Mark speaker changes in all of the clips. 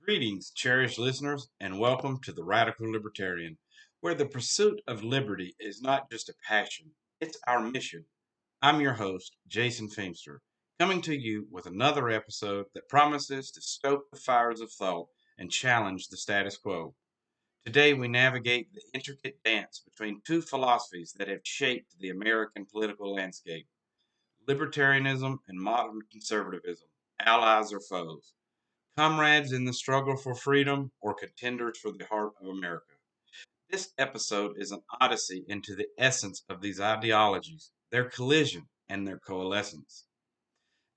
Speaker 1: Greetings, cherished listeners, and welcome to the Radical Libertarian, where the pursuit of liberty is not just a passion, it's our mission. I'm your host, Jason Feimster, coming to you with another episode that promises to stoke the fires of thought and challenge the status quo. Today, we navigate the intricate dance between two philosophies that have shaped the American political landscape: libertarianism and modern conservatism, allies or foes, comrades in the struggle for freedom, or contenders for the heart of America. This episode is an odyssey into the essence of these ideologies, their collision, and their coalescence.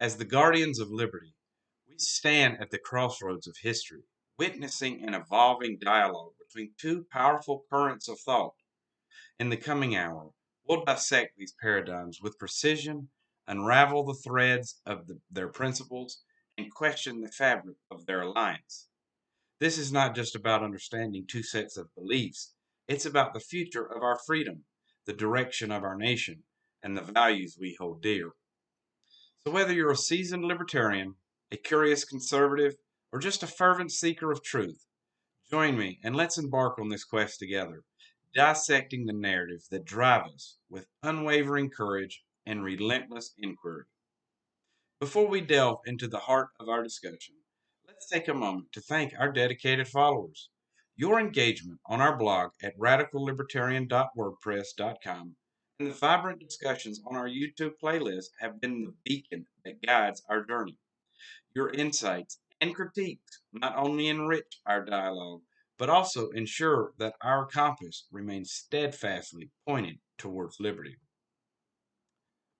Speaker 1: As the guardians of liberty, we stand at the crossroads of history, witnessing an evolving dialogue between two powerful currents of thought. In the coming hour, we'll dissect these paradigms with precision, unravel the threads of their principles, and question the fabric of their alliance. This is not just about understanding two sets of beliefs, it's about the future of our freedom, the direction of our nation, and the values we hold dear. So, whether you're a seasoned libertarian, a curious conservative, or just a fervent seeker of truth, join me and let's embark on this quest together, dissecting the narratives that drive us with unwavering courage and relentless inquiry. Before we delve into the heart of our discussion, let's take a moment to thank our dedicated followers. Your engagement on our blog at radicallibertarian.wordpress.com and the vibrant discussions on our YouTube playlist have been the beacon that guides our journey. Your insights and critiques not only enrich our dialogue, but also ensure that our compass remains steadfastly pointed towards liberty.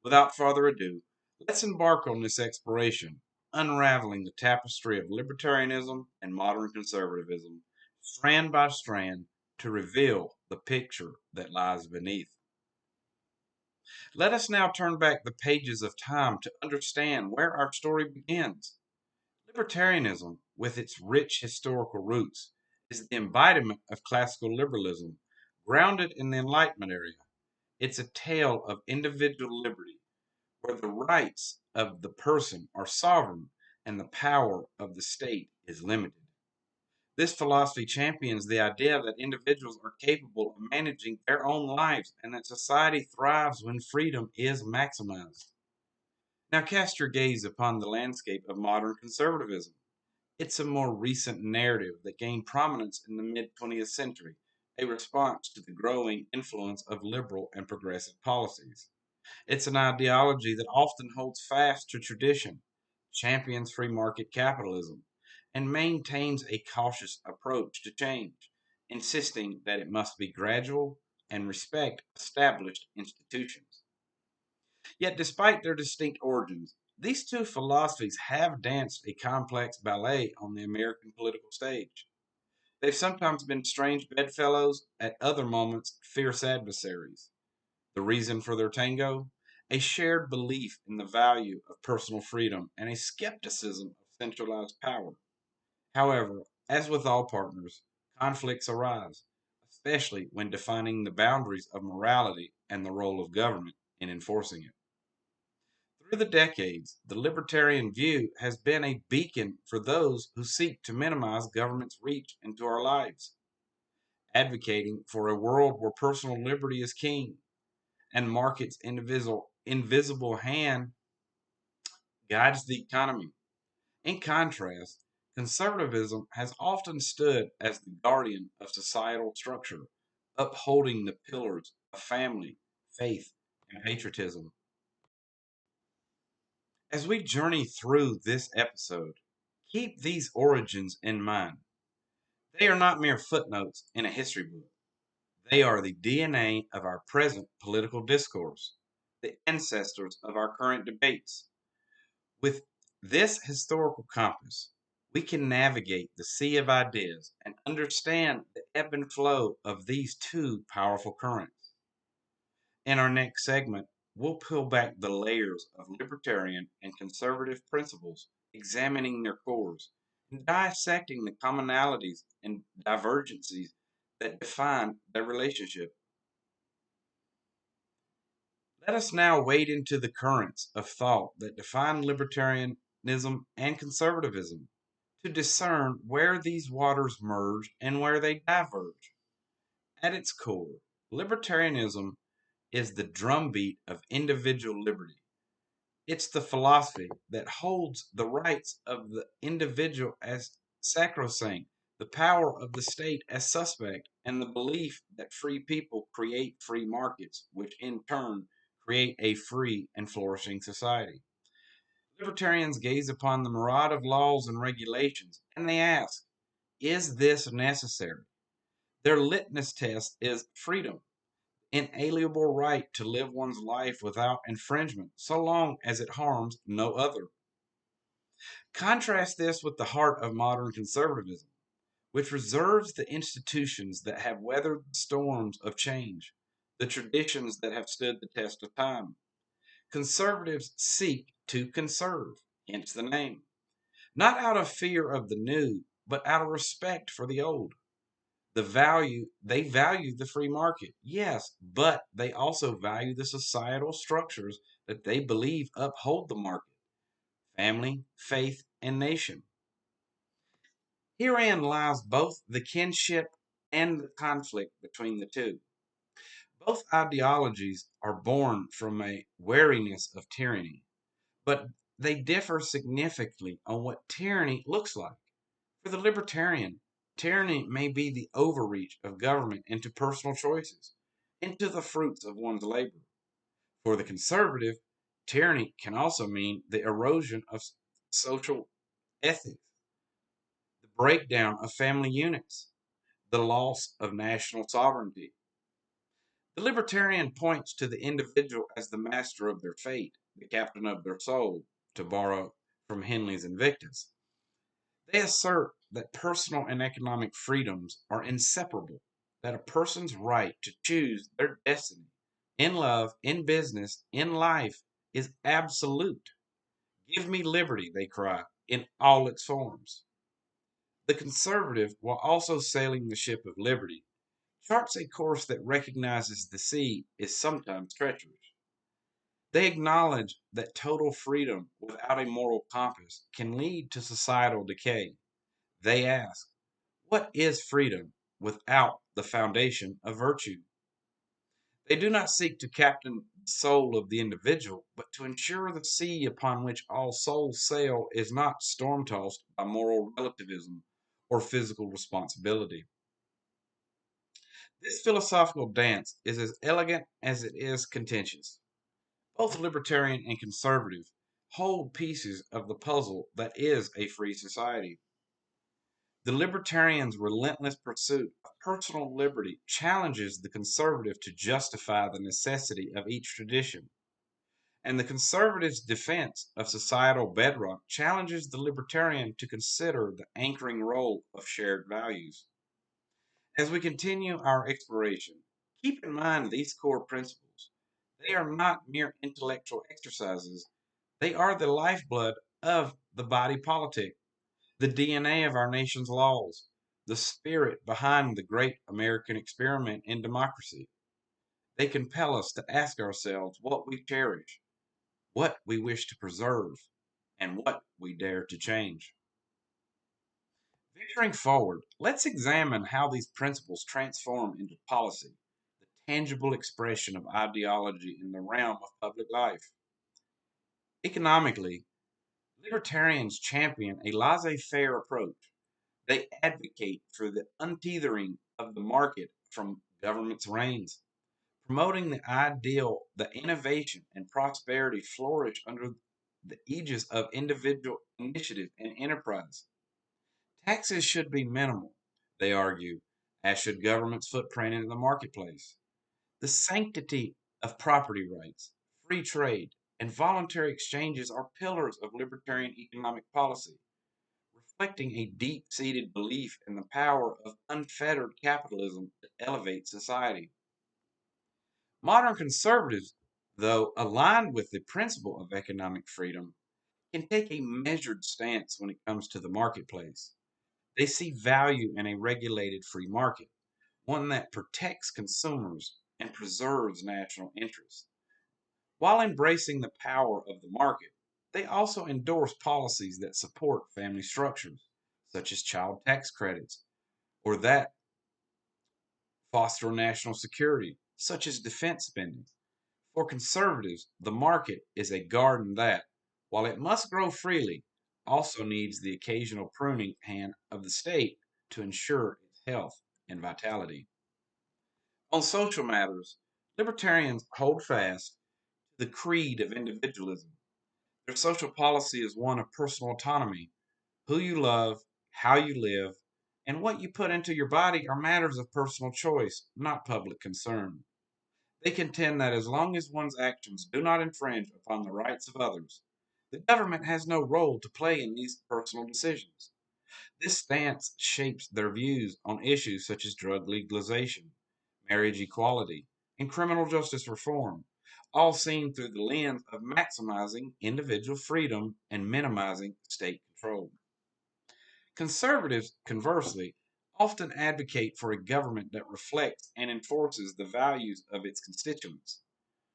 Speaker 1: Without further ado, let's embark on this exploration, unraveling the tapestry of libertarianism and modern conservatism, strand by strand, to reveal the picture that lies beneath. Let us now turn back the pages of time to understand where our story begins. Libertarianism, with its rich historical roots, is the embodiment of classical liberalism, grounded in the Enlightenment era. It's a tale of individual liberty, where the rights of the person are sovereign and the power of the state is limited. This philosophy champions the idea that individuals are capable of managing their own lives and that society thrives when freedom is maximized. Now cast your gaze upon the landscape of modern conservatism. It's a more recent narrative that gained prominence in the mid 20th century, a response to the growing influence of liberal and progressive policies. It's an ideology that often holds fast to tradition, champions free market capitalism, and maintains a cautious approach to change, insisting that it must be gradual and respect established institutions. Yet, despite their distinct origins, these two philosophies have danced a complex ballet on the American political stage. They've sometimes been strange bedfellows, at other moments, fierce adversaries. The reason for their tango? A shared belief in the value of personal freedom and a skepticism of centralized power. However, as with all partners, conflicts arise, especially when defining the boundaries of morality and the role of government in enforcing it. Through the decades, the libertarian view has been a beacon for those who seek to minimize government's reach into our lives, advocating for a world where personal liberty is king and market's invisible hand guides the economy. In contrast, conservatism has often stood as the guardian of societal structure, upholding the pillars of family, faith, and patriotism. As we journey through this episode, keep these origins in mind. They are not mere footnotes in a history book. They are the DNA of our present political discourse, the ancestors of our current debates. With this historical compass, we can navigate the sea of ideas and understand the ebb and flow of these two powerful currents. In our next segment, we'll peel back the layers of libertarian and conservative principles, examining their cores, and dissecting the commonalities and divergencies that define their relationship. Let us now wade into the currents of thought that define libertarianism and conservatism. to discern where these waters merge and where they diverge. At its core, libertarianism is the drumbeat of individual liberty. It's the philosophy that holds the rights of the individual as sacrosanct, the power of the state as suspect, and the belief that free people create free markets, which in turn create a free and flourishing society. Libertarians gaze upon the myriad of laws and regulations and they ask, is this necessary? Their litmus test is freedom, inalienable right to live one's life without infringement, so long as it harms no other. Contrast this with the heart of modern conservatism, which reserves the institutions that have weathered the storms of change, the traditions that have stood the test of time. Conservatives seek to conserve, hence the name, not out of fear of the new, but out of respect for the old. They value the free market, yes, but they also value the societal structures that they believe uphold the market: family, faith, and nation. Herein lies both the kinship and the conflict between the two. Both ideologies are born from a wariness of tyranny, but they differ significantly on what tyranny looks like. For the libertarian, tyranny may be the overreach of government into personal choices, into the fruits of one's labor. For the conservative, tyranny can also mean the erosion of social ethics, the breakdown of family units, the loss of national sovereignty. The libertarian points to the individual as the master of their fate, the captain of their soul, to borrow from Henley's Invictus. They assert that personal and economic freedoms are inseparable, that a person's right to choose their destiny in love, in business, in life is absolute. Give me liberty, they cry, in all its forms. The conservative, while also sailing the ship of liberty, charts a course that recognizes the sea is sometimes treacherous. They acknowledge that total freedom without a moral compass can lead to societal decay. They ask, what is freedom without the foundation of virtue? They do not seek to captain the soul of the individual, but to ensure the sea upon which all souls sail is not storm tossed by moral relativism or physical responsibility. This philosophical dance is as elegant as it is contentious. Both libertarian and conservative hold pieces of the puzzle that is a free society. The libertarian's relentless pursuit of personal liberty challenges the conservative to justify the necessity of each tradition, and the conservative's defense of societal bedrock challenges the libertarian to consider the anchoring role of shared values. As we continue our exploration, keep in mind these core principles. They are not mere intellectual exercises, they are the lifeblood of the body politic, the DNA of our nation's laws, the spirit behind the great American experiment in democracy. They compel us to ask ourselves what we cherish, what we wish to preserve, and what we dare to change. Venturing forward, let's examine how these principles transform into policy, the tangible expression of ideology in the realm of public life. Economically, libertarians champion a laissez faire approach. They advocate for the untethering of the market from government's reins, promoting the ideal that innovation and prosperity flourish under the aegis of individual initiative and enterprise. Taxes should be minimal, they argue, as should government's footprint in the marketplace. The sanctity of property rights, free trade, and voluntary exchanges are pillars of libertarian economic policy, reflecting a deep seated belief in the power of unfettered capitalism to elevate society. Modern conservatives, though aligned with the principle of economic freedom, can take a measured stance when it comes to the marketplace. They see value in a regulated free market, one that protects consumers and preserves national interests. While embracing the power of the market, they also endorse policies that support family structures, such as child tax credits, or that foster national security, such as defense spending. For conservatives, the market is a garden that, while it must grow freely, also needs the occasional pruning hand of the state to ensure its health and vitality. On social matters, libertarians hold fast to the creed of individualism. Their social policy is one of personal autonomy. Who you love, how you live, and what you put into your body are matters of personal choice, not public concern. They contend that as long as one's actions do not infringe upon the rights of others, the government has no role to play in these personal decisions. This stance shapes their views on issues such as drug legalization, marriage equality, and criminal justice reform, all seen through the lens of maximizing individual freedom and minimizing state control. Conservatives, conversely, often advocate for a government that reflects and enforces the values of its constituents.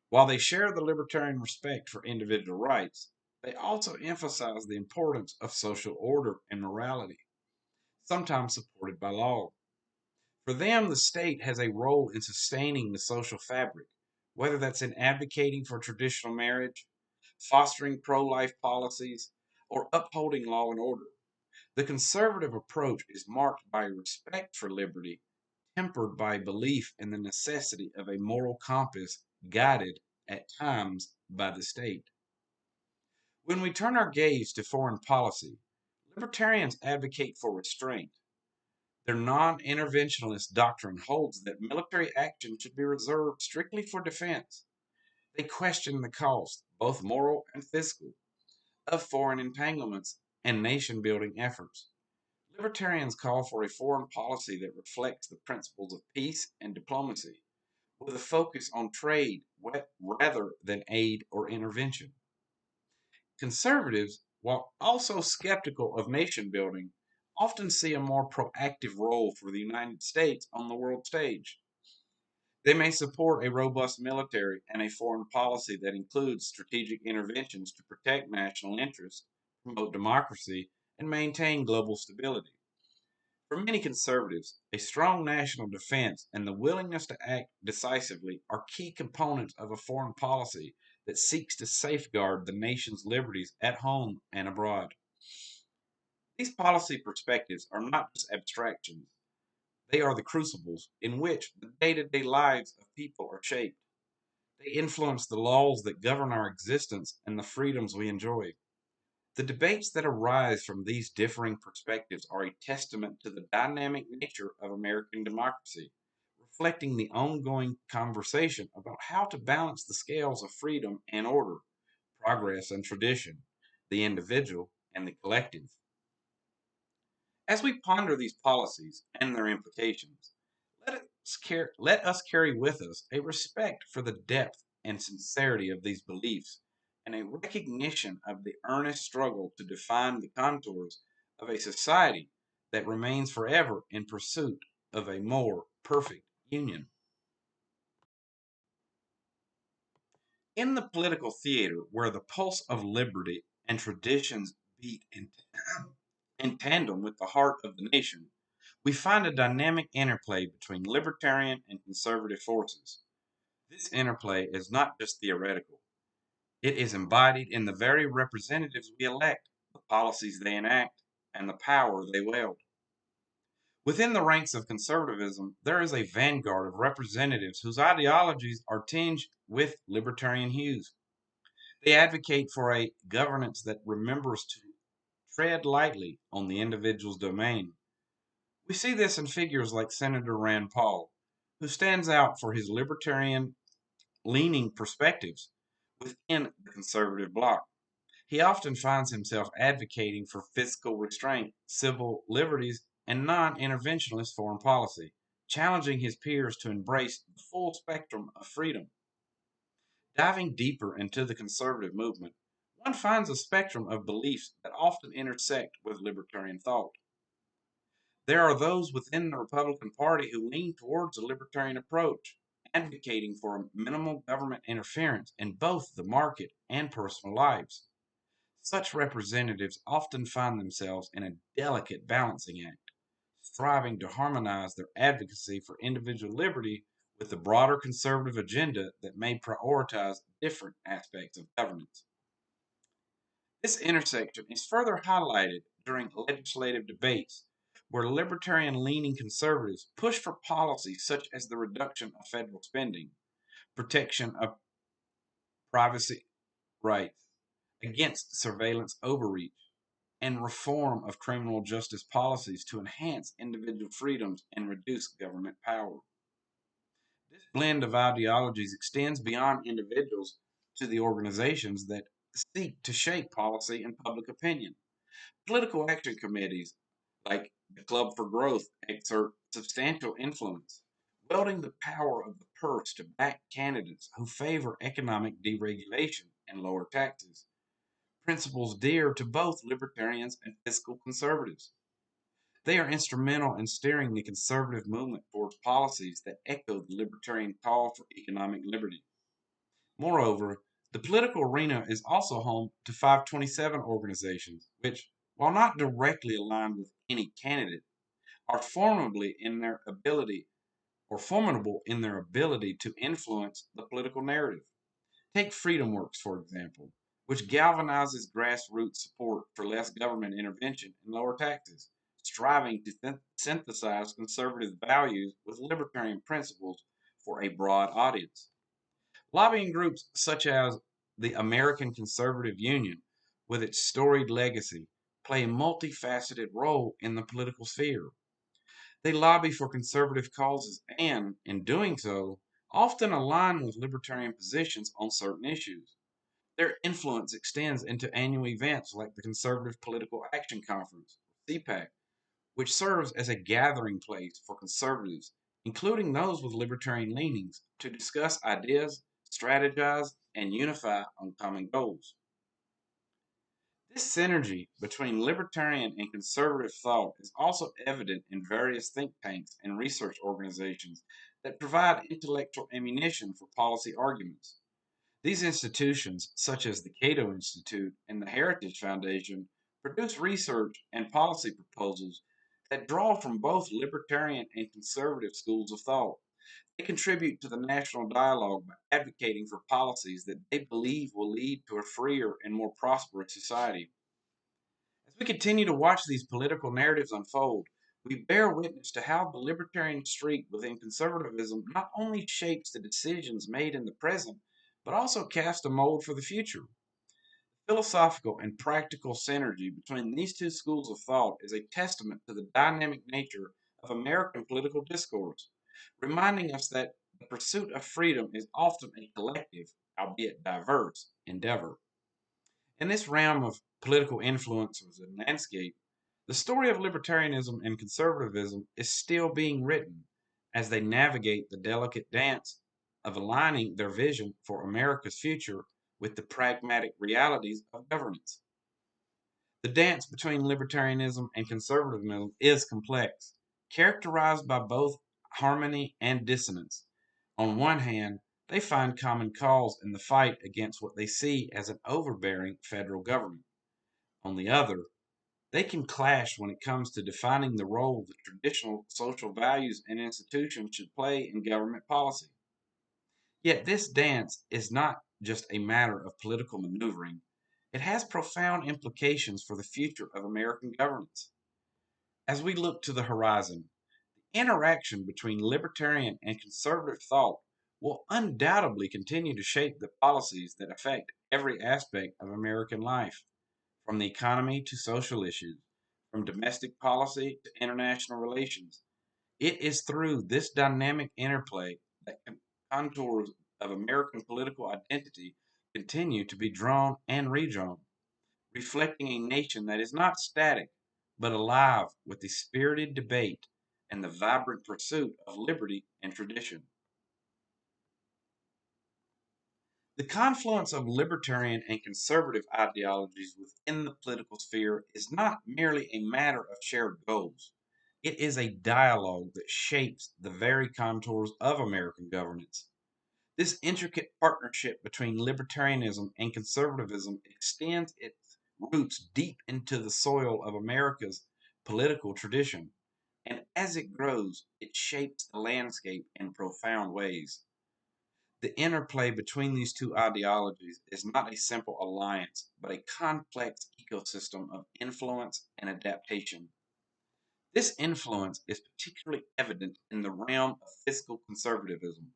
Speaker 1: While they share the libertarian respect for individual rights, they also emphasize the importance of social order and morality, sometimes supported by law. For them, the state has a role in sustaining the social fabric, whether that's in advocating for traditional marriage, fostering pro life policies, or upholding law and order. The conservative approach is marked by respect for liberty, tempered by belief in the necessity of a moral compass guided at times by the state. When we turn our gaze to foreign policy, libertarians advocate for restraint. Their non interventionist doctrine holds that military action should be reserved strictly for defense. They question the cost, both moral and physical, of foreign entanglements and nation building efforts. Libertarians call for a foreign policy that reflects the principles of peace and diplomacy, with a focus on trade rather than aid or intervention. Conservatives, while also skeptical of nation building, often see a more proactive role for the United States on the world stage. They may support a robust military and a foreign policy that includes strategic interventions to protect national interests, promote democracy, and maintain global stability. For many conservatives, a strong national defense and the willingness to act decisively are key components of a foreign policy that seeks to safeguard the nation's liberties at home and abroad. These policy perspectives are not just abstractions, they are the crucibles in which the day to day lives of people are shaped. They influence the laws that govern our existence and the freedoms we enjoy. The debates that arise from these differing perspectives are a testament to the dynamic nature of American democracy, reflecting the ongoing conversation about how to balance the scales of freedom and order, progress and tradition, the individual and the collective. As we ponder these policies and their implications, let us carry with us a respect for the depth and sincerity of these beliefs and a recognition of the earnest struggle to define the contours of a society that remains forever in pursuit of a more perfect union. In the political theater, where the pulse of liberty and traditions beat in tandem with the heart of the nation, we find a dynamic interplay between libertarian and conservative forces. This interplay is not just theoretical, it is embodied in the very representatives we elect, the policies they enact, and the power they wield. Within the ranks of conservatism, there is a vanguard of representatives whose ideologies are tinged with libertarian hues. They advocate for a governance that remembers to tread lightly on the individual's domain. We see this in figures like Senator Rand Paul, who stands out for his libertarian leaning perspectives within the conservative bloc. He often finds himself advocating for fiscal restraint, civil liberties, and non interventionist foreign policy, challenging his peers to embrace the full spectrum of freedom. Diving deeper into the conservative movement, one finds a spectrum of beliefs that often intersect with libertarian thought. There are those within the Republican Party who lean towards a libertarian approach, advocating for minimal government interference in both the market and personal lives. Such representatives often find themselves in a delicate balancing act, striving to harmonize their advocacy for individual liberty with the broader conservative agenda that may prioritize different aspects of governance. This intersection is further highlighted during legislative debates, where libertarian leaning conservatives push for policies such as the reduction of federal spending, protection of privacy rights against surveillance overreach, and reform of criminal justice policies to enhance individual freedoms and reduce government power. This blend of ideologies extends beyond individuals to the organizations that seek to shape policy and public opinion. Political action committees like the Club for Growth exert substantial influence, wielding the power of the purse to back candidates who favor economic deregulation and lower taxes, principles dear to both libertarians and fiscal conservatives. They are instrumental in steering the conservative movement towards policies that echo the libertarian call for economic liberty. Moreover, the political arena is also home to 527 organizations, which, while not directly aligned with any candidate, are formidable in their ability to influence the political narrative. Take Freedom Works, for example, which galvanizes grassroots support for less government intervention and lower taxes, striving to synthesize conservative values with libertarian principles for a broad audience. Lobbying groups such as the American Conservative Union, with its storied legacy, play a multifaceted role in the political sphere. They lobby for conservative causes and, in doing so, often align with libertarian positions on certain issues. Their influence extends into annual events like the Conservative Political Action Conference, CPAC, which serves as a gathering place for conservatives, including those with libertarian leanings, to discuss ideas, strategize, and unify on common goals. This synergy between libertarian and conservative thought is also evident in various think tanks and research organizations that provide intellectual ammunition for policy arguments. These institutions, such as the Cato Institute and the Heritage Foundation, produce research and policy proposals that draw from both libertarian and conservative schools of thought. They contribute to the national dialogue by advocating for policies that they believe will lead to a freer and more prosperous society. As we continue to watch these political narratives unfold, we bear witness to how the libertarian streak within conservatism not only shapes the decisions made in the present, but also casts a mold for the future. Philosophical and practical synergy between these two schools of thought is a testament to the dynamic nature of American political discourse, reminding us that the pursuit of freedom is often a collective, albeit diverse, endeavor. In this realm of political influences and landscape, the story of libertarianism and conservatism is still being written as they navigate the delicate dance of aligning their vision for America's future with the pragmatic realities of governance. The dance between libertarianism and conservatism is complex, characterized by both harmony and dissonance. On one hand, they find common cause in the fight against what they see as an overbearing federal government. On the other, they can clash when it comes to defining the role that traditional social values and institutions should play in government policy. Yet this dance is not just a matter of political maneuvering, it has profound implications for the future of American governance. As we look to the horizon, the interaction between libertarian and conservative thought will undoubtedly continue to shape the policies that affect every aspect of American life, from the economy to social issues, from domestic policy to international relations. It is through this dynamic interplay that contours of American political identity continue to be drawn and redrawn, reflecting a nation that is not static, but alive with the spirited debate and the vibrant pursuit of liberty and tradition. The confluence of libertarian and conservative ideologies within the political sphere is not merely a matter of shared goals. It is a dialogue that shapes the very contours of American governance. This intricate partnership between libertarianism and conservatism extends its roots deep into the soil of America's political tradition, and as it grows, it shapes the landscape in profound ways. The interplay between these two ideologies is not a simple alliance, but a complex ecosystem of influence and adaptation. This influence is particularly evident in the realm of fiscal conservatism,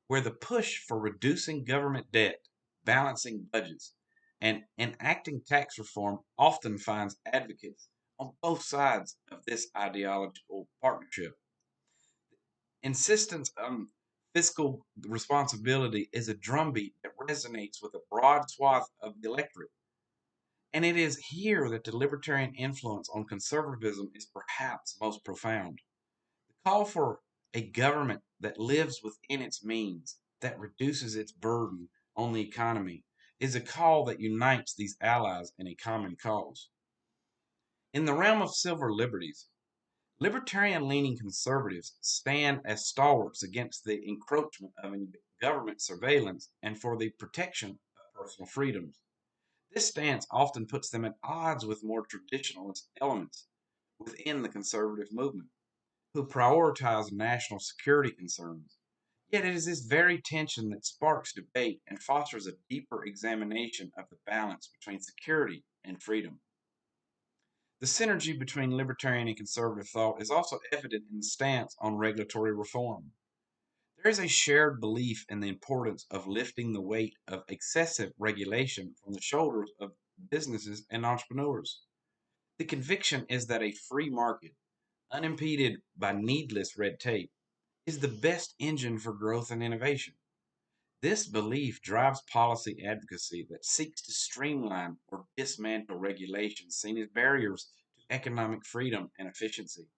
Speaker 1: where the push for reducing government debt, balancing budgets, and enacting tax reform often finds advocates on both sides of this ideological partnership. Insistence on fiscal responsibility is a drumbeat that resonates with a broad swath of the electorate. And it is here that the libertarian influence on conservatism is perhaps most profound. The call for a government that lives within its means, that reduces its burden on the economy, is a call that unites these allies in a common cause. In the realm of civil liberties, libertarian leaning conservatives stand as stalwarts against the encroachment of government surveillance and for the protection of personal freedoms. This stance often puts them at odds with more traditionalist elements within the conservative movement, who prioritize national security concerns. Yet it is this very tension that sparks debate and fosters a deeper examination of the balance between security and freedom. The synergy between libertarian and conservative thought is also evident in the stance on regulatory reform. There is a shared belief in the importance of lifting the weight of excessive regulation from the shoulders of businesses and entrepreneurs. The conviction is that a free market, unimpeded by needless red tape, is the best engine for growth and innovation. This belief drives policy advocacy that seeks to streamline or dismantle regulations seen as barriers to economic freedom and efficiency.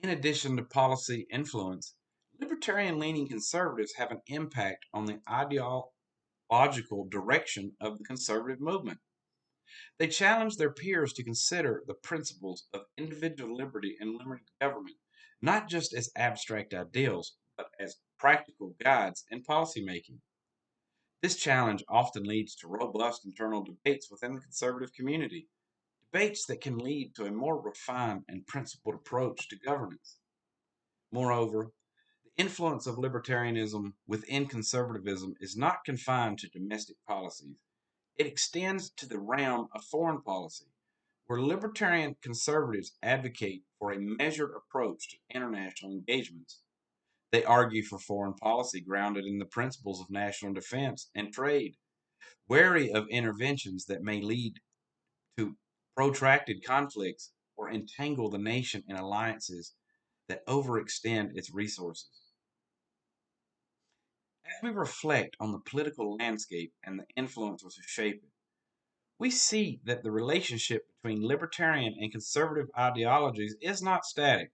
Speaker 1: In addition to policy influence, libertarian leaning conservatives have an impact on the ideological direction of the conservative movement. They challenge their peers to consider the principles of individual liberty and limited government, not just as abstract ideals, but as practical guides in policymaking. This challenge often leads to robust internal debates within the conservative community, debates that can lead to a more refined and principled approach to governance. Moreover, the influence of libertarianism within conservatism is not confined to domestic policies. It extends to the realm of foreign policy, where libertarian conservatives advocate for a measured approach to international engagements. They argue for foreign policy grounded in the principles of national defense and trade, wary of interventions that may lead to protracted conflicts or entangle the nation in alliances that overextend its resources. As we reflect on the political landscape and the influences who shape it, we see that the relationship between libertarian and conservative ideologies is not static.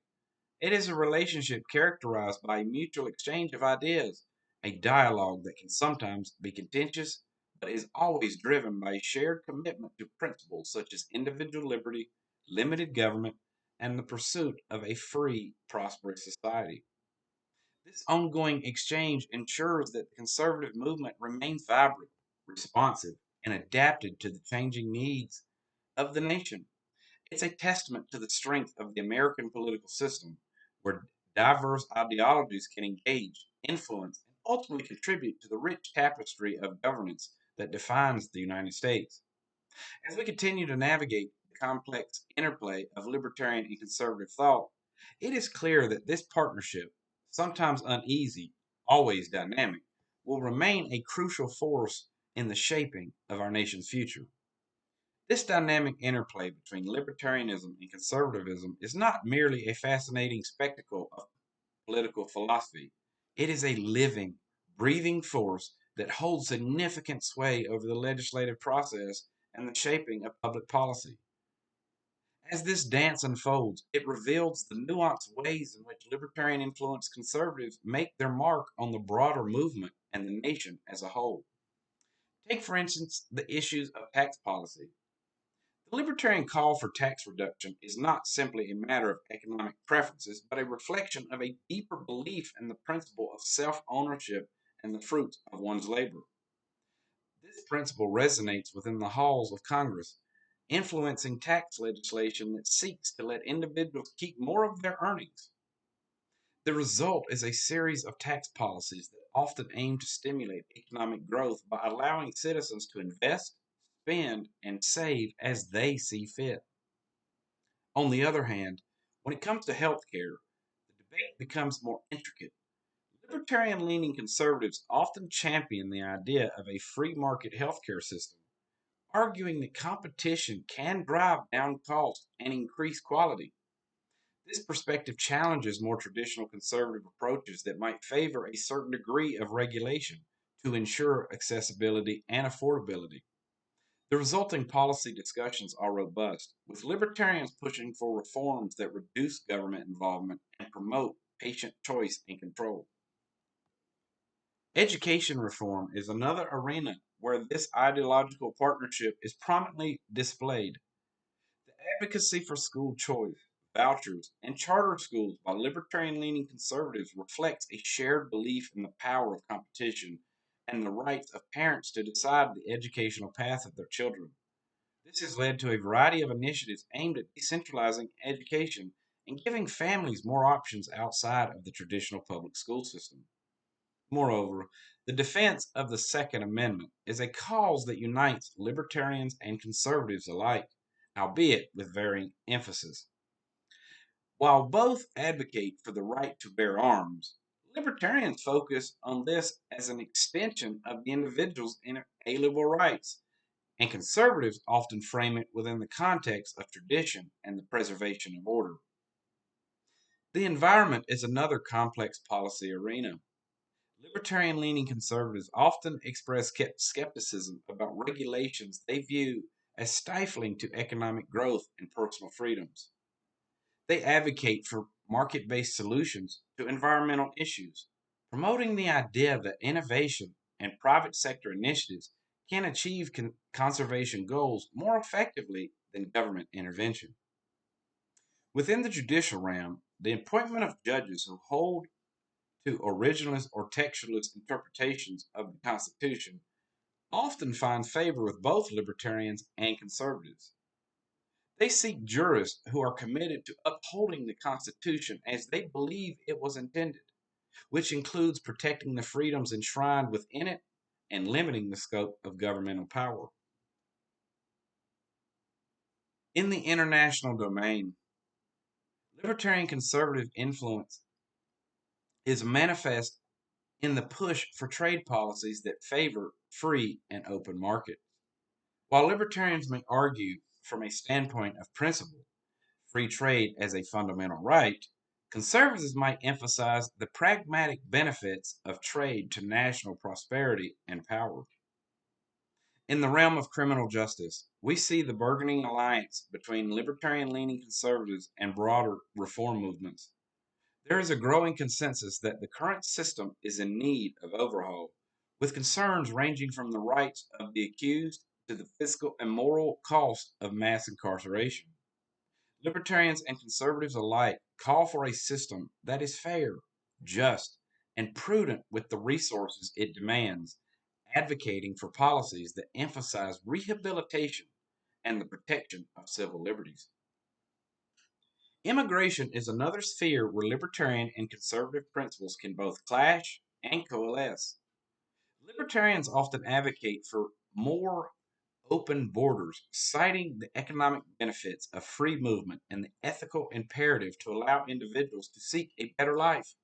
Speaker 1: It is a relationship characterized by a mutual exchange of ideas, a dialogue that can sometimes be contentious, but is always driven by a shared commitment to principles such as individual liberty, limited government, and the pursuit of a free, prosperous society. This ongoing exchange ensures that the conservative movement remains vibrant, responsive, and adapted to the changing needs of the nation. It's a testament to the strength of the American political system, where diverse ideologies can engage, influence, and ultimately contribute to the rich tapestry of governance that defines the United States. As we continue to navigate the complex interplay of libertarian and conservative thought, it is clear that this partnership, sometimes uneasy, always dynamic, will remain a crucial force in the shaping of our nation's future. This dynamic interplay between libertarianism and conservatism is not merely a fascinating spectacle of political philosophy. It is a living, breathing force that holds significant sway over the legislative process and the shaping of public policy. As this dance unfolds, it reveals the nuanced ways in which libertarian influenced conservatives make their mark on the broader movement and the nation as a whole. Take, for instance, the issues of tax policy. The libertarian call for tax reduction is not simply a matter of economic preferences, but a reflection of a deeper belief in the principle of self ownership and the fruits of one's labor. This principle resonates within the halls of Congress, influencing tax legislation that seeks to let individuals keep more of their earnings. The result is a series of tax policies that often aim to stimulate economic growth by allowing citizens to invest, spend, and save as they see fit. On the other hand, when it comes to healthcare, the debate becomes more intricate. Libertarian leaning conservatives often champion the idea of a free market healthcare system, arguing that competition can drive down costs and increase quality. This perspective challenges more traditional conservative approaches that might favor a certain degree of regulation to ensure accessibility and affordability. The resulting policy discussions are robust, with libertarians pushing for reforms that reduce government involvement and promote patient choice and control. Education reform is another arena where this ideological partnership is prominently displayed. The advocacy for school choice, vouchers, and charter schools by libertarian leaning conservatives reflects a shared belief in the power of competition and the rights of parents to decide the educational path of their children. This has led to a variety of initiatives aimed at decentralizing education and giving families more options outside of the traditional public school system. Moreover, the defense of the Second Amendment is a cause that unites libertarians and conservatives alike, albeit with varying emphasis. While both advocate for the right to bear arms, libertarians focus on this as an extension of the individual's inalienable rights, and conservatives often frame it within the context of tradition and the preservation of order. The environment is another complex policy arena. Libertarian leaning conservatives often express skepticism about regulations they view as stifling to economic growth and personal freedoms. They advocate for market based solutions to environmental issues, promoting the idea that innovation and private sector initiatives can achieve conservation goals more effectively than government intervention. Within the judicial realm, the appointment of judges who hold to originalist or textualist interpretations of the Constitution often find favor with both libertarians and conservatives. They seek jurists who are committed to upholding the Constitution as they believe it was intended, which includes protecting the freedoms enshrined within it and limiting the scope of governmental power. In the international domain, libertarian conservative influence is manifest in the push for trade policies that favor free and open markets. While libertarians may argue from a standpoint of principle, free trade as a fundamental right, conservatives might emphasize the pragmatic benefits of trade to national prosperity and power. In the realm of criminal justice, we see the burgeoning alliance between libertarian leaning conservatives and broader reform movements. There is a growing consensus that the current system is in need of overhaul, with concerns ranging from the rights of the accused to the fiscal and moral cost of mass incarceration. Libertarians and conservatives alike call for a system that is fair, just, and prudent with the resources it demands, advocating for policies that emphasize rehabilitation and the protection of civil liberties. Immigration is another sphere where libertarian and conservative principles can both clash and coalesce. Libertarians often advocate for more open borders, citing the economic benefits of free movement and the ethical imperative to allow individuals to seek a better life.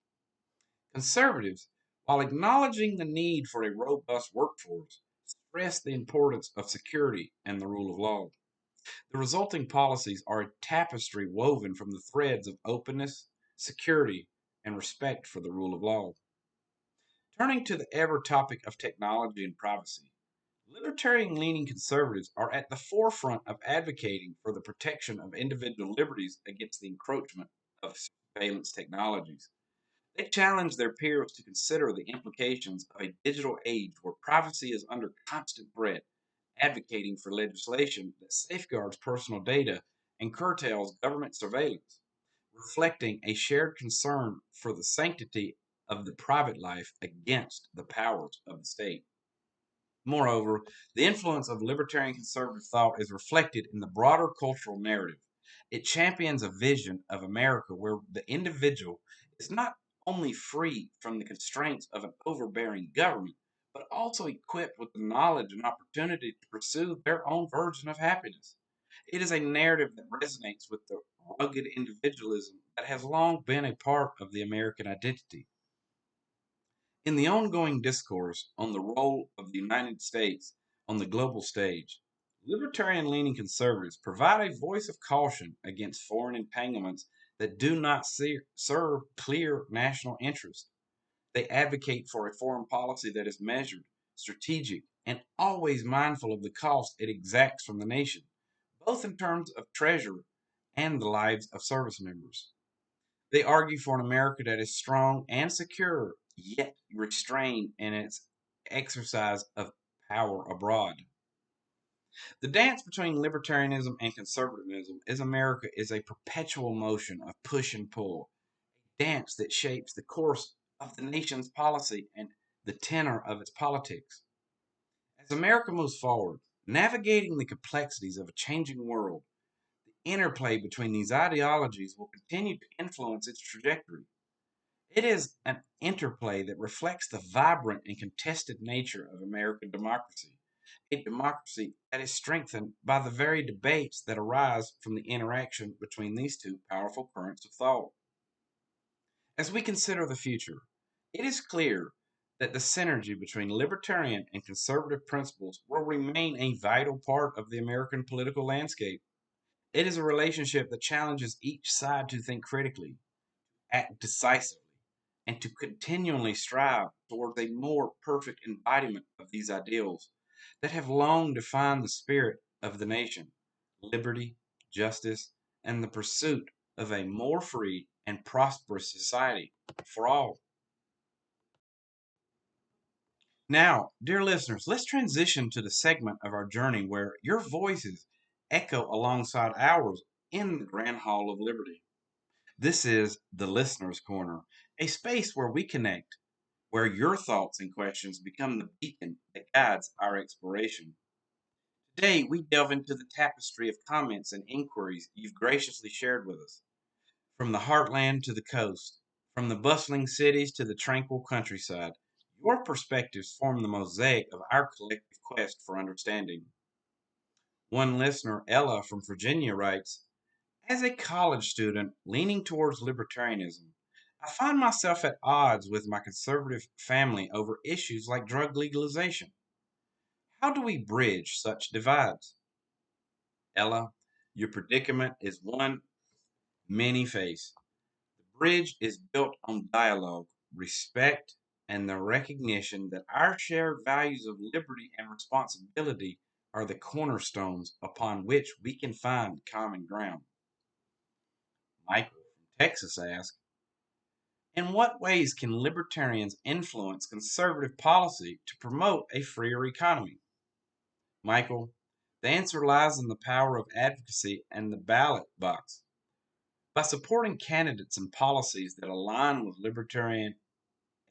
Speaker 1: Conservatives, while acknowledging the need for a robust workforce, stress the importance of security and the rule of law. The resulting policies are a tapestry woven from the threads of openness, security, and respect for the rule of law. Turning to the ever topic of technology and privacy, libertarian leaning conservatives are at the forefront of advocating for the protection of individual liberties against the encroachment of surveillance technologies. They challenge their peers to consider the implications of a digital age where privacy is under constant threat, advocating for legislation that safeguards personal data and curtails government surveillance, reflecting a shared concern for the sanctity of the private life against the powers of the state. Moreover, the influence of libertarian conservative thought is reflected in the broader cultural narrative. It champions a vision of America where the individual is not only free from the constraints of an overbearing government, but also equipped with the knowledge and opportunity to pursue their own version of happiness. It is a narrative that resonates with the rugged individualism that has long been a part of the American identity. In the ongoing discourse on the role of the United States on the global stage, libertarian leaning conservatives provide a voice of caution against foreign entanglements that do not serve clear national interest. They advocate for a foreign policy that is measured, strategic, and always mindful of the cost it exacts from the nation, both in terms of treasure and the lives of service members. They argue for an America that is strong and secure, yet restrained in its exercise of power abroad. The dance between libertarianism and conservatism is America is a perpetual motion of push and pull, a dance that shapes the course of the nation's policy and the tenor of its politics. As America moves forward, navigating the complexities of a changing world, the interplay between these ideologies will continue to influence its trajectory. It is an interplay that reflects the vibrant and contested nature of American democracy, a democracy that is strengthened by the very debates that arise from the interaction between these two powerful currents of thought. As we consider the future, it is clear that the synergy between libertarian and conservative principles will remain a vital part of the American political landscape. It is a relationship that challenges each side to think critically, act decisively, and to continually strive towards a more perfect embodiment of these ideals that have long defined the spirit of the nation: liberty, justice, and the pursuit of a more free and prosperous society for all. Now, dear listeners, let's transition to the segment of our journey where your voices echo alongside ours in the Grand Hall of Liberty. This is the Listener's Corner, a space where we connect, where your thoughts and questions become the beacon that guides our exploration. Today, we delve into the tapestry of comments and inquiries you've graciously shared with us. From the heartland to the coast, from the bustling cities to the tranquil countryside, your perspectives form the mosaic of our collective quest for understanding. One listener, Ella from Virginia, writes, as a college student leaning towards libertarianism, I find myself at odds with my conservative family over issues like drug legalization. How do we bridge such divides? Ella, your predicament is one many face. The bridge is built on dialogue, respect, and the recognition that our shared values of liberty and responsibility are the cornerstones upon which we can find common ground. Michael from Texas asks, in what ways can libertarians influence conservative policy to promote a freer economy? Michael, the answer lies in the power of advocacy and the ballot box. By supporting candidates and policies that align with libertarian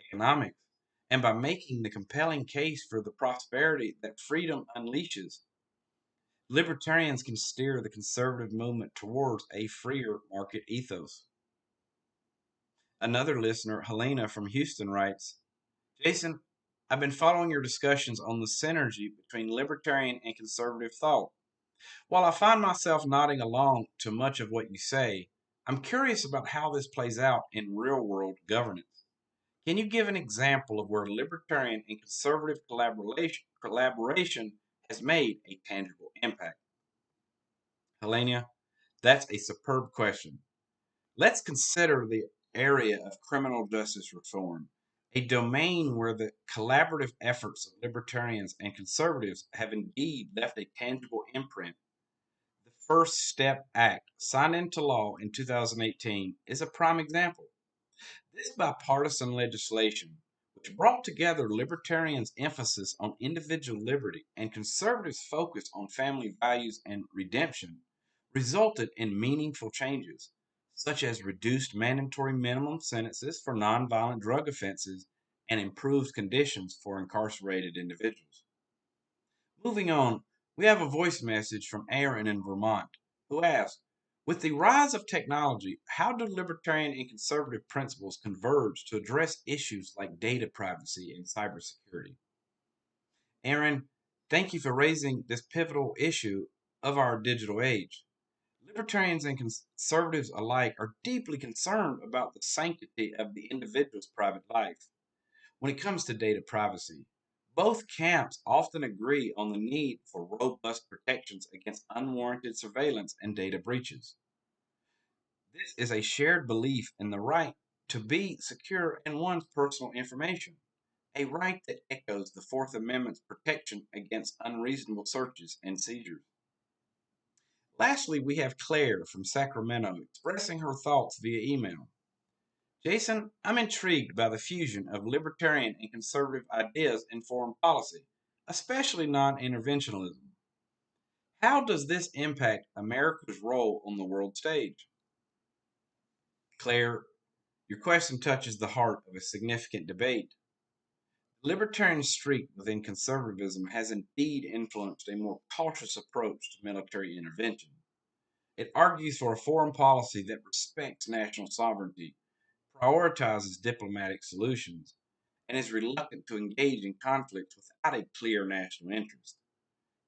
Speaker 1: economics, and by making the compelling case for the prosperity that freedom unleashes, libertarians can steer the conservative movement towards a freer market ethos. Another listener, Helena from Houston, writes, Jason, I've been following your discussions on the synergy between libertarian and conservative thought. While I find myself nodding along to much of what you say, I'm curious about how this plays out in real world governance. Can you give an example of where libertarian and conservative collaboration has made a tangible impact? Helena, that's a superb question. Let's consider the area of criminal justice reform, a domain where the collaborative efforts of libertarians and conservatives have indeed left a tangible imprint. The First Step Act, signed into law in 2018, is a prime example. This bipartisan legislation, which brought together libertarians' emphasis on individual liberty and conservatives' focus on family values and redemption, resulted in meaningful changes, such as reduced mandatory minimum sentences for nonviolent drug offenses and improved conditions for incarcerated individuals. Moving on, we have a voice message from Aaron in Vermont, who asks, with the rise of technology, how do libertarian and conservative principles converge to address issues like data privacy and cybersecurity? Aaron, thank you for raising this pivotal issue of our digital age. Libertarians and conservatives alike are deeply concerned about the sanctity of the individual's private life. When it comes to data privacy, both camps often agree on the need for robust protections against unwarranted surveillance and data breaches. This is a shared belief in the right to be secure in one's personal information, a right that echoes the Fourth Amendment's protection against unreasonable searches and seizures. Lastly, we have Claire from Sacramento expressing her thoughts via email. Jason, I'm intrigued by the fusion of libertarian and conservative ideas in foreign policy, especially non-interventionism. How does this impact America's role on the world stage? Claire, your question touches the heart of a significant debate. The libertarian streak within conservatism has indeed influenced a more cautious approach to military intervention. It argues for a foreign policy that respects national sovereignty, prioritizes diplomatic solutions, and is reluctant to engage in conflicts without a clear national interest.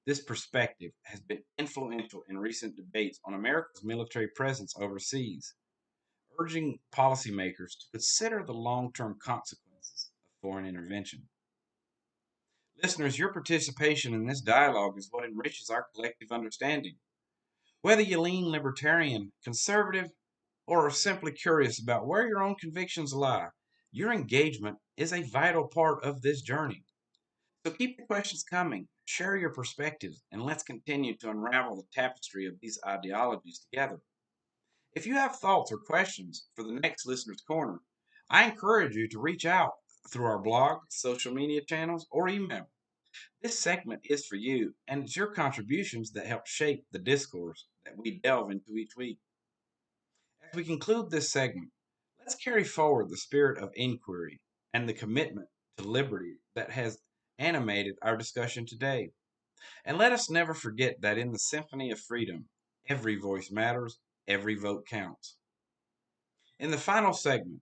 Speaker 1: This perspective has been influential in recent debates on America's military presence overseas, urging policymakers to consider the long term consequences of foreign intervention. Listeners, your participation in this dialogue is what enriches our collective understanding. Whether you lean libertarian, conservative, or are simply curious about where your own convictions lie, your engagement is a vital part of this journey. So keep the questions coming, share your perspectives, and let's continue to unravel the tapestry of these ideologies together. If you have thoughts or questions for the next Listener's Corner, I encourage you to reach out through our blog, social media channels, or email. This segment is for you, and it's your contributions that help shape the discourse that we delve into each week. As we conclude this segment, let's carry forward the spirit of inquiry and the commitment to liberty that has animated our discussion today. And let us never forget that in the symphony of freedom, every voice matters, every vote counts. In the final segment,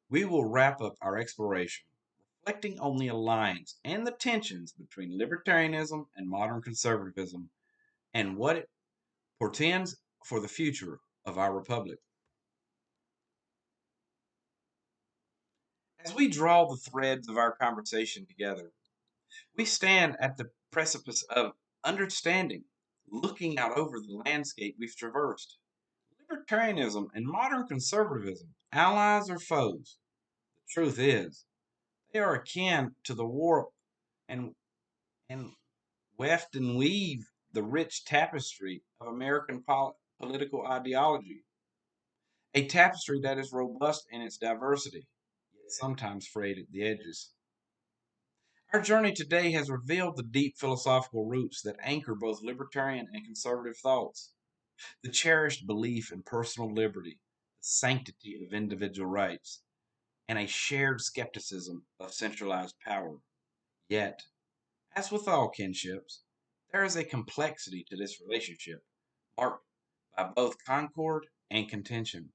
Speaker 1: we will wrap up our exploration, reflecting on the alliance and the tensions between libertarianism and modern conservatism and what it portends for the future of our republic. As we draw the threads of our conversation together, we stand at the precipice of understanding, looking out over the landscape we've traversed. Libertarianism and modern conservatism, allies or foes? The truth is, they are akin to the warp and, and weft and weave the rich tapestry of American political ideology, a tapestry that is robust in its diversity, yet sometimes frayed at the edges. Our journey today has revealed the deep philosophical roots that anchor both libertarian and conservative thoughts, the cherished belief in personal liberty, the sanctity of individual rights, and a shared skepticism of centralized power. Yet, as with all kinships, there is a complexity to this relationship, marked by both concord and contention.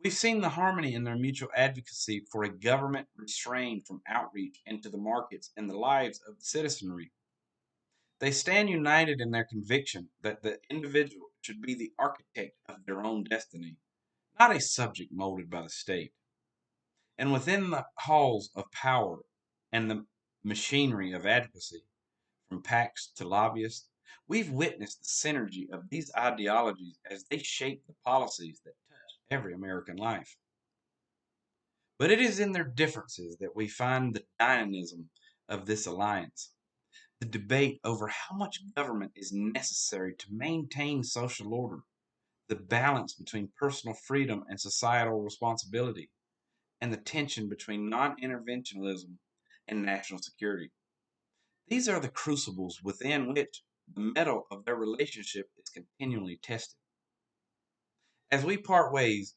Speaker 1: We've seen the harmony in their mutual advocacy for a government restrained from outreach into the markets and the lives of the citizenry. They stand united in their conviction that the individual should be the architect of their own destiny, not a subject molded by the state. And within the halls of power and the machinery of advocacy, from PACs to lobbyists, we've witnessed the synergy of these ideologies as they shape the policies that touch every American life. But it is in their differences that we find the dynamism of this alliance. The debate over how much government is necessary to maintain social order, the balance between personal freedom and societal responsibility, and the tension between non-interventionism and national security. These are the crucibles within which the metal of their relationship is continually tested. As we part ways,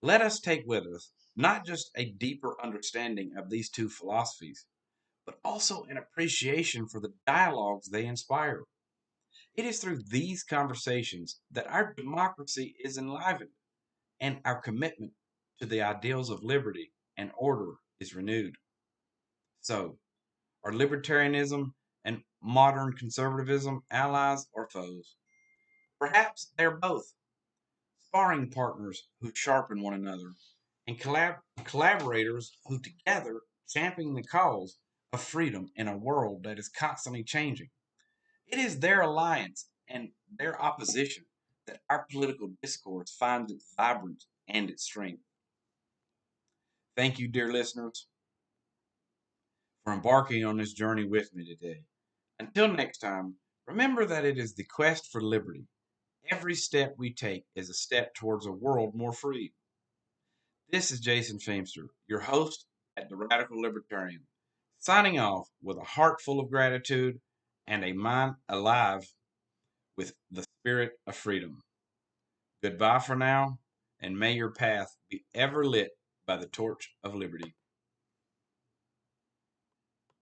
Speaker 1: let us take with us not just a deeper understanding of these two philosophies, but also an appreciation for the dialogues they inspire. It is through these conversations that our democracy is enlivened and our commitment to the ideals of liberty and order is renewed. So, are libertarianism and modern conservatism allies or foes? Perhaps they're both, sparring partners who sharpen one another, and collaborators who together champion the cause of freedom in a world that is constantly changing. It is their alliance and their opposition that our political discourse finds its vibrance and its strength. Thank you, dear listeners, for embarking on this journey with me today. Until next time, remember that it is the quest for liberty. Every step we take is a step towards a world more free. This is Jason Feimster, your host at the Radical Libertarian, signing off with a heart full of gratitude and a mind alive with the spirit of freedom. Goodbye for now, and may your path be ever lit by the torch of liberty.